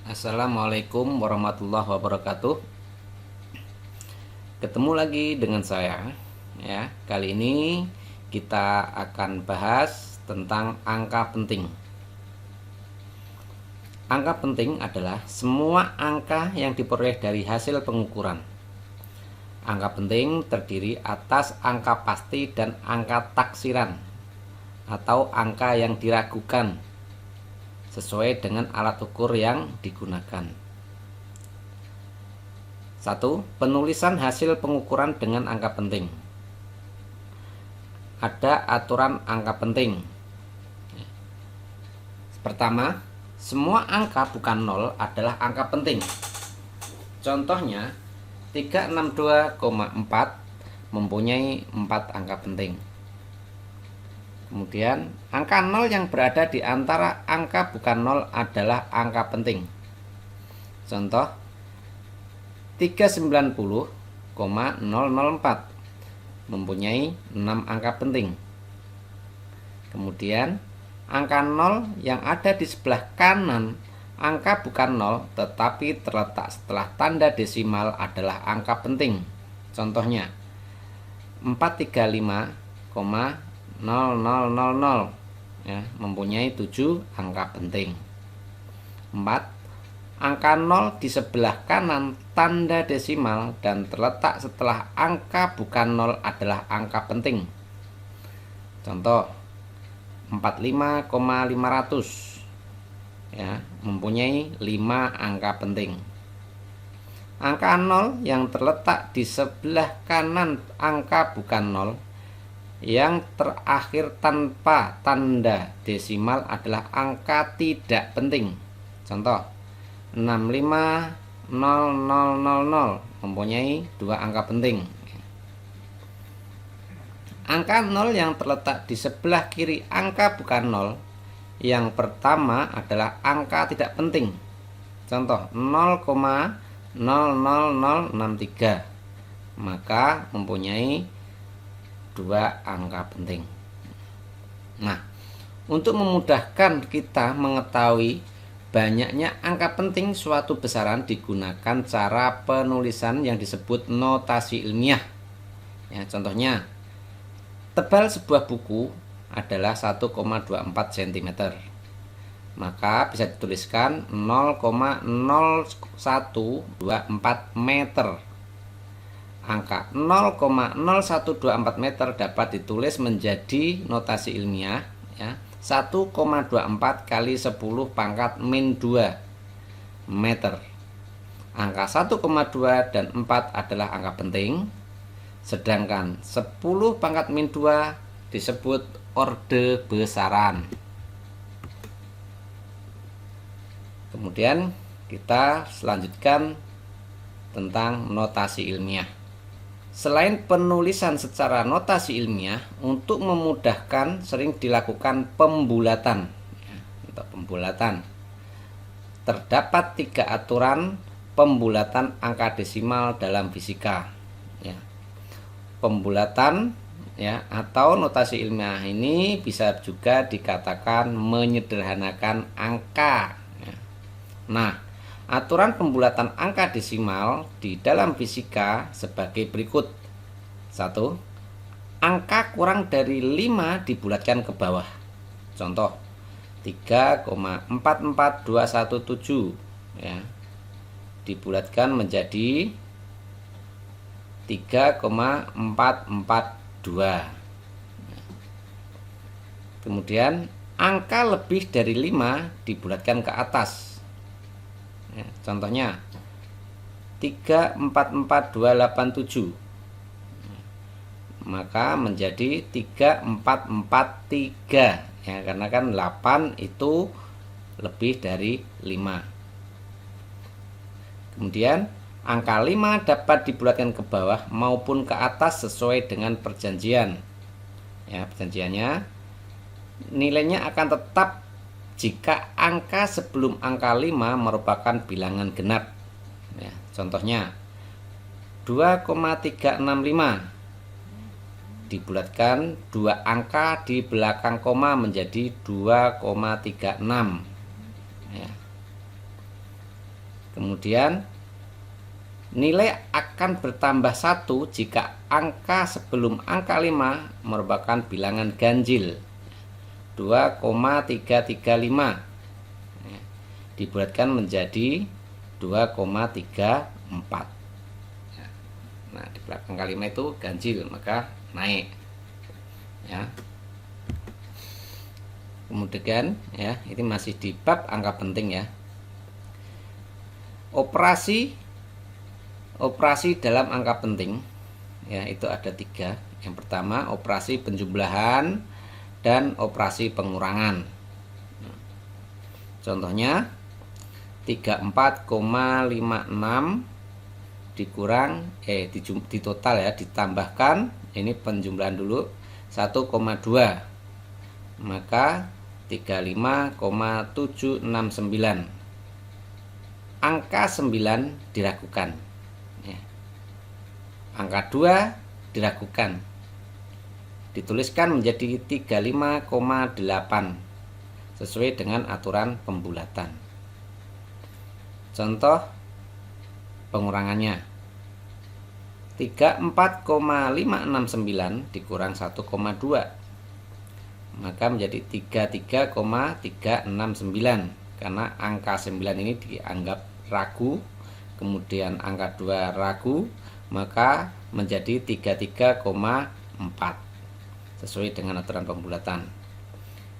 Assalamualaikum warahmatullahi wabarakatuh. Ketemu lagi dengan saya ya. Kali ini kita akan bahas tentang angka penting. Angka penting adalah semua angka yang diperoleh dari hasil pengukuran. Angka penting terdiri atas angka pasti dan angka taksiran atau angka yang diragukan sesuai dengan alat ukur yang digunakan. 1. Penulisan hasil pengukuran dengan angka penting. Ada aturan angka penting. Pertama, semua angka bukan 0 adalah angka penting. Contohnya, 362,4 mempunyai 4 angka penting. Kemudian, angka 0 yang berada di antara angka bukan 0 adalah angka penting. Contoh, 390,004 mempunyai 6 angka penting. Kemudian, angka 0 yang ada di sebelah kanan angka bukan 0 tetapi terletak setelah tanda desimal adalah angka penting. Contohnya, 435,000 ya, mempunyai 7 angka penting. 4. Angka 0 di sebelah kanan tanda desimal dan terletak setelah angka bukan 0 adalah angka penting. Contoh, 45,500 ya, mempunyai 5 angka penting. Angka 0 yang terletak di sebelah kanan angka bukan 0 yang terakhir tanpa tanda desimal adalah angka tidak penting. Contoh, 65,000 mempunyai 2 angka penting. Angka 0 yang terletak di sebelah kiri angka bukan 0 yang pertama adalah angka tidak penting. Contoh, 0,00063 maka mempunyai 2 angka penting. Nah, untuk memudahkan kita mengetahui banyaknya angka penting suatu besaran digunakan cara penulisan yang disebut notasi ilmiah. Ya, contohnya, tebal sebuah buku adalah 1,24 cm. Maka bisa dituliskan 0,0124 meter. Angka 0,0124 meter dapat ditulis menjadi notasi ilmiah ya, 1,24 kali 10 pangkat min 2 meter. Angka 1,2 dan 4 adalah angka penting, sedangkan 10 pangkat min 2 disebut orde besaran. Kemudian kita selanjutkan tentang notasi ilmiah. Selain penulisan secara notasi ilmiah, untuk memudahkan sering dilakukan pembulatan. Untuk pembulatan, terdapat 3 aturan pembulatan angka desimal dalam fisika. Ya. Pembulatan ya atau notasi ilmiah ini bisa juga dikatakan menyederhanakan angka. Ya. Nah, aturan pembulatan angka desimal di dalam fisika sebagai berikut. 1. Angka kurang dari 5 dibulatkan ke bawah. Contoh, 3,44217 ya, dibulatkan menjadi 3,442. Kemudian angka lebih dari 5 dibulatkan ke atas. Ya, contohnya 3,44287 maka menjadi 3,443 ya, karena kan 8 itu lebih dari 5. Kemudian angka 5 dapat dibulatkan ke bawah maupun ke atas sesuai dengan perjanjian. Ya, perjanjiannya nilainya akan tetap jika angka sebelum angka 5 merupakan bilangan genap. Ya, contohnya 2,365 dibulatkan 2 angka di belakang koma menjadi 2,36 ya. Kemudian nilai akan bertambah 1 jika angka sebelum angka 5 merupakan bilangan ganjil 2,335, dibulatkan menjadi 2,34. Nah, di belakang kalimat itu ganjil, maka naik. Ya. Kemudian ya, ini masih di bab angka penting ya. Operasi dalam angka penting ya, itu ada 3. Yang pertama operasi penjumlahan dan operasi pengurangan. Contohnya 34,56 dikurang di total ya, ditambahkan, ini penjumlahan dulu, 1,2, maka 35,769. Angka 9 diragukan ya. Angka 2 diragukan, dituliskan menjadi 35,8 sesuai dengan aturan pembulatan. Contoh pengurangannya, 34,569 dikurang 1,2, maka menjadi 33,369. Karena angka 9 ini dianggap ragu, kemudian angka 2 ragu, maka menjadi 33,4 sesuai dengan aturan pembulatan.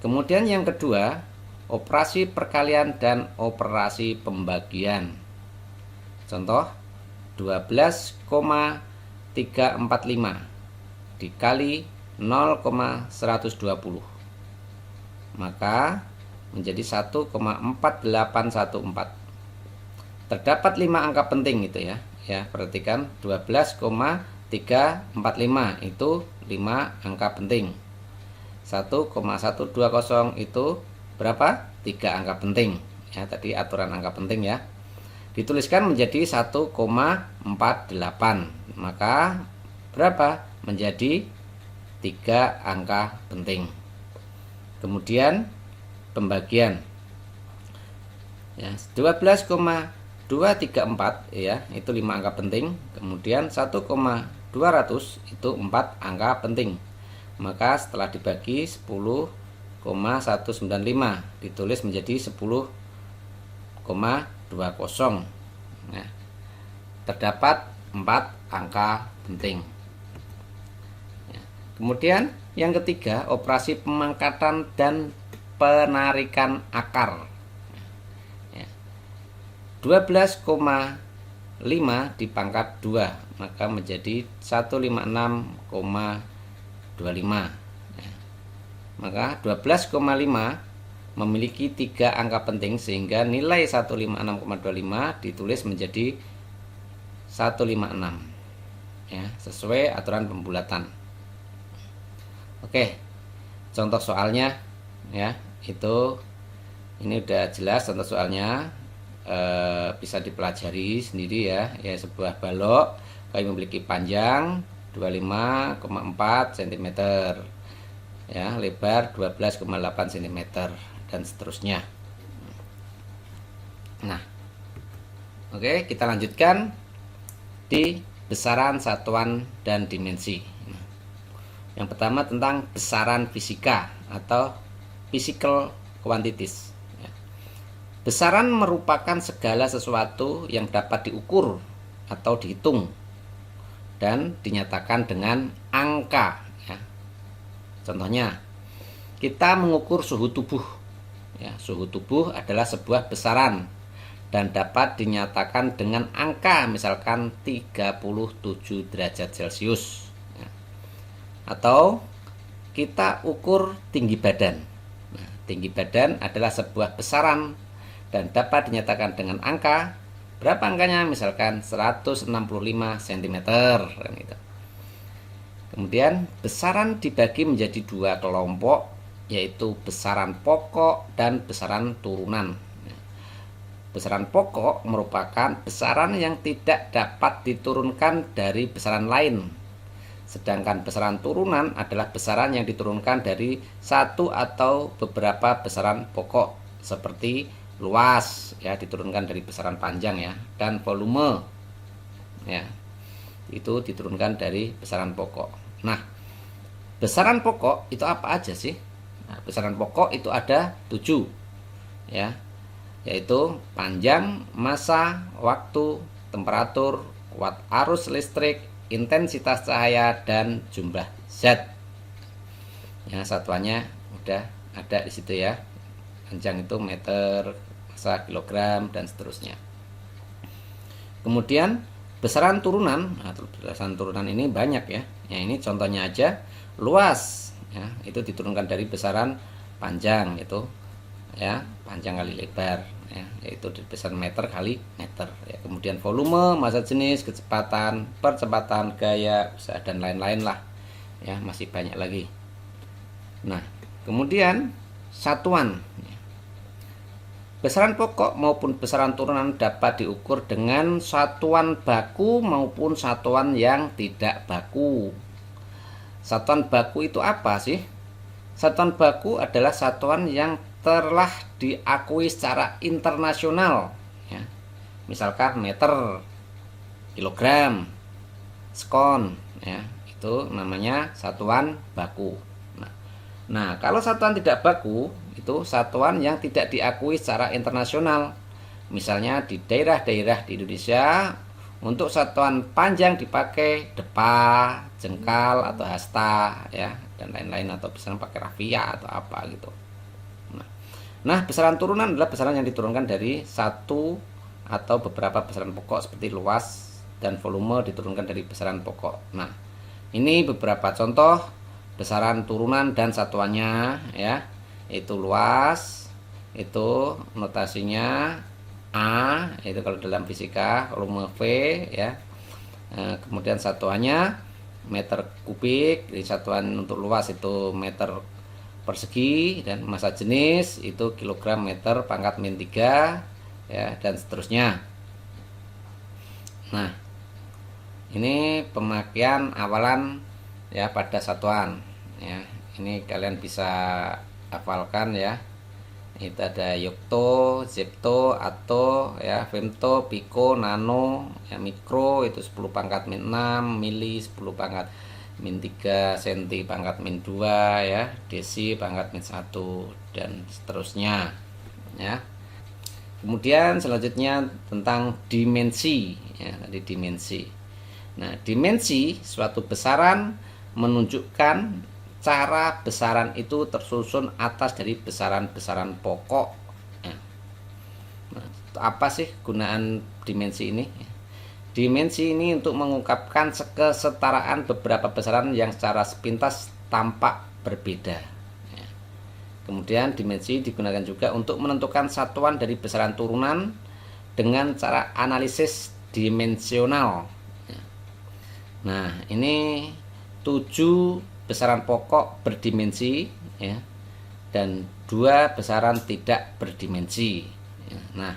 Kemudian yang kedua, operasi perkalian dan operasi pembagian. Contoh 12,345 dikali 0,120, maka menjadi 1,4814. Terdapat 5 angka penting itu ya. Ya, perhatikan 12,345 itu 5 angka penting. 1,120 itu berapa? 3 angka penting. Ya, tadi aturan angka penting ya. Dituliskan menjadi 1,48. Maka berapa? Menjadi 3 angka penting. Kemudian pembagian ya, 12,234 ya, itu 5 angka penting. Kemudian 1,200 itu 4 angka penting. Maka setelah dibagi 10,195 ditulis menjadi 10,20. Nah, terdapat 4 angka penting ya. Kemudian yang ketiga, operasi pemangkatan dan penarikan akar ya. 12,5 dipangkat 2 maka menjadi 156,25 ya. Maka 12,5 memiliki 3 angka penting sehingga nilai 156,25 ditulis menjadi 156 ya, sesuai aturan pembulatan. Oke, contoh soalnya ya, itu ini udah jelas contoh soalnya, bisa dipelajari sendiri ya. Ya, sebuah balok kayu memiliki panjang 25,4 cm ya, lebar 12,8 cm dan seterusnya. Nah, oke, kita lanjutkan di besaran satuan dan dimensi. Yang pertama tentang besaran fisika atau physical quantities. Besaran merupakan segala sesuatu yang dapat diukur atau dihitung dan dinyatakan dengan angka. Ya. Contohnya, kita mengukur suhu tubuh. Ya, suhu tubuh adalah sebuah besaran dan dapat dinyatakan dengan angka, misalkan 37 derajat Celcius. Ya. Atau kita ukur tinggi badan. Nah, tinggi badan adalah sebuah besaran dan dapat dinyatakan dengan angka. Berapa angkanya? Misalkan 165 cm gitu. Kemudian besaran dibagi menjadi 2 kelompok, yaitu besaran pokok dan besaran turunan. Besaran pokok merupakan besaran yang tidak dapat diturunkan dari besaran lain. Sedangkan besaran turunan adalah besaran yang diturunkan dari satu atau beberapa besaran pokok, seperti luas ya diturunkan dari besaran panjang ya, dan volume ya itu diturunkan dari besaran pokok. Nah, besaran pokok itu apa aja sih? Nah, besaran pokok itu ada 7 ya, yaitu panjang, massa, waktu, temperatur, kuat arus listrik, intensitas cahaya, dan jumlah zat. Ya, satuannya udah ada di situ ya. Panjang itu meter, massa kilogram, dan seterusnya. Kemudian besaran turunan, nah, besaran turunan ini banyak ya. Ya, ini contohnya aja. Luas ya, itu diturunkan dari besaran panjang itu ya, panjang kali lebar ya, yaitu di besaran meter kali meter ya. Kemudian volume, massa jenis, kecepatan, percepatan, gaya, usaha, dan lain-lain lah ya, masih banyak lagi. Nah, kemudian satuan ya. Besaran pokok maupun besaran turunan dapat diukur dengan satuan baku maupun satuan yang tidak baku. Satuan baku itu apa sih? Satuan baku adalah satuan yang telah diakui secara internasional ya. Misalkan meter, kilogram, skon ya, itu namanya satuan baku. Nah, kalau satuan tidak baku itu satuan yang tidak diakui secara internasional. Misalnya di daerah-daerah di Indonesia untuk satuan panjang dipakai depa, jengkal, atau hasta ya, dan lain-lain, atau besaran pakai rafia atau apa gitu. Nah, besaran turunan adalah besaran yang diturunkan dari satu atau beberapa besaran pokok seperti luas dan volume diturunkan dari besaran pokok. Nah, ini beberapa contoh besaran turunan dan satuannya ya, itu luas itu notasinya A, itu kalau dalam fisika, volume V ya. Kemudian satuannya meter kubik, jadi satuan untuk luas itu meter persegi, dan massa jenis itu kilogram meter pangkat min 3 ya, dan seterusnya. Nah, ini pemakaian awalan ya pada satuan ya. Ini kalian bisa hafalkan ya. Itu ada yokto, zepto, ato ya, femto, piko, nano ya, mikro itu 10 pangkat min 6, mili 10 pangkat min 3, senti pangkat min 2 ya, desi pangkat min 1, dan seterusnya ya. Kemudian selanjutnya tentang dimensi ya, tadi dimensi. Nah, dimensi suatu besaran menunjukkan cara besaran itu tersusun atas dari besaran-besaran pokok ya. Nah, apa sih gunaan dimensi ini? Dimensi ini untuk mengungkapkan kesetaraan beberapa besaran yang secara sepintas tampak berbeda ya. Kemudian dimensi digunakan juga untuk menentukan satuan dari besaran turunan dengan cara analisis dimensional ya. Nah, ini 7 besaran pokok berdimensi ya, dan 2 besaran tidak berdimensi ya. Nah,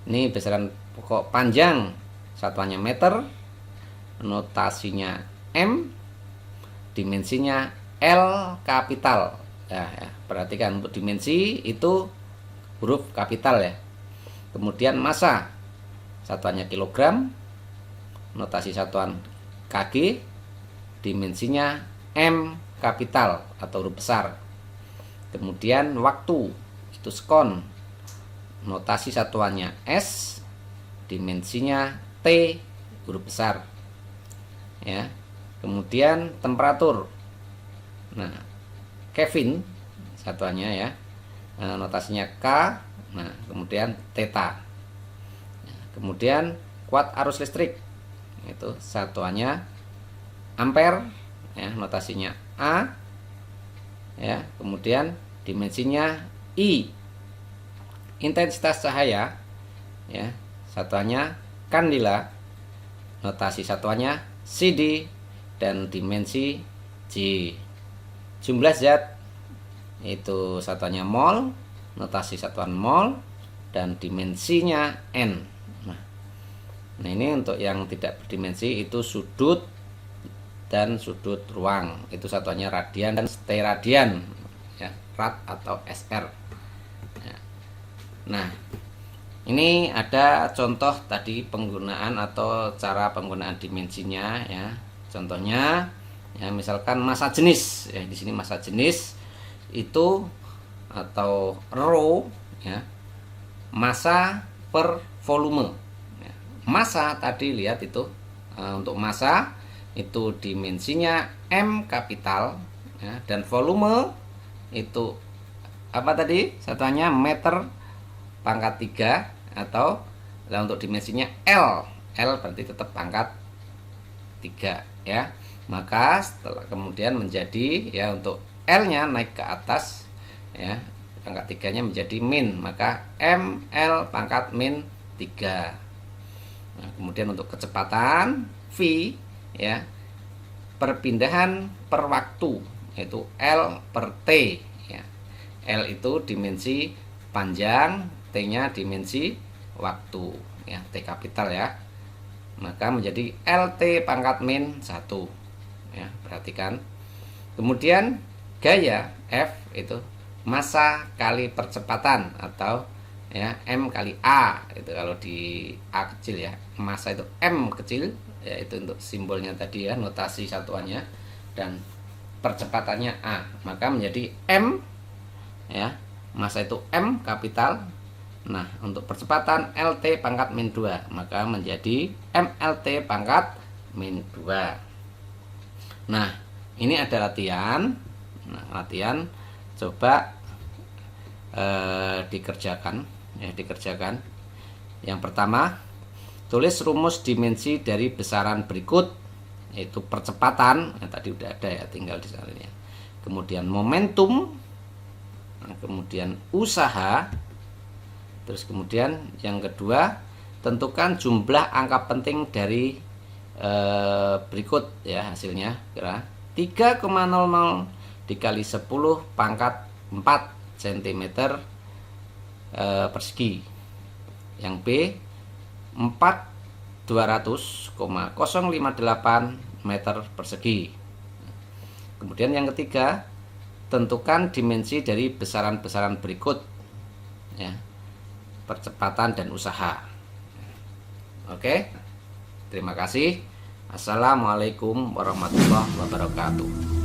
ini besaran pokok panjang, satuannya meter, notasinya M, dimensinya L kapital ya, ya. Perhatikan untuk dimensi itu huruf kapital ya. Kemudian massa, satuannya kilogram, notasi satuan kg, dimensinya M kapital atau huruf besar. Kemudian waktu itu skon, notasi satuannya S, dimensinya T huruf besar ya. Kemudian temperatur, nah Kelvin satuannya ya, notasinya K, nah kemudian theta. Kemudian kuat arus listrik itu satuannya ampere ya, notasinya A ya. Kemudian dimensinya I. Intensitas cahaya ya, satuannya kandela, notasi satuannya CD, dan dimensi J. Jumlah zat itu satuannya mol, notasi satuan mol, dan dimensinya N. Nah, ini untuk yang tidak berdimensi itu sudut dan sudut ruang, itu satuannya radian dan steradian ya, rad atau SR ya. Nah, ini ada contoh tadi penggunaan atau cara penggunaan dimensinya ya. Contohnya ya, misalkan massa jenis ya, di sini massa jenis itu atau row ya, massa per volume ya. Massa tadi lihat itu untuk massa itu dimensinya M kapital ya, dan volume itu apa tadi satuannya meter pangkat 3 atau untuk dimensinya L berarti tetap pangkat 3 ya. Maka setelah kemudian menjadi ya, untuk L nya naik ke atas ya, pangkat 3 nya menjadi min, maka ML pangkat min 3. Nah, kemudian untuk kecepatan V ya, perpindahan per waktu yaitu L per T ya. L itu dimensi panjang, T nya dimensi waktu ya, T kapital ya, maka menjadi LT pangkat min 1 ya, perhatikan. Kemudian gaya F itu massa kali percepatan atau ya M kali A, itu kalau di A kecil ya, massa itu M kecil ya, itu untuk simbolnya tadi ya, notasi satuannya, dan percepatannya A, maka menjadi M ya, massa itu M kapital. Nah, untuk percepatan LT pangkat min 2, maka menjadi MLT pangkat min 2. Nah, ini ada latihan. Nah, latihan coba dikerjakan ya, dikerjakan. Yang pertama, tulis rumus dimensi dari besaran berikut, yaitu percepatan, tadi udah ada ya, tinggal di sana ya. Kemudian momentum, nah, kemudian usaha. Terus kemudian yang kedua, tentukan jumlah angka penting dari berikut ya, hasilnya kira 3,00 dikali 10 pangkat 4 cm persegi. Yang B 4.200,058 meter persegi. Kemudian yang ketiga, tentukan dimensi dari besaran-besaran berikut ya, percepatan dan usaha. Oke, terima kasih. Assalamualaikum warahmatullahi wabarakatuh.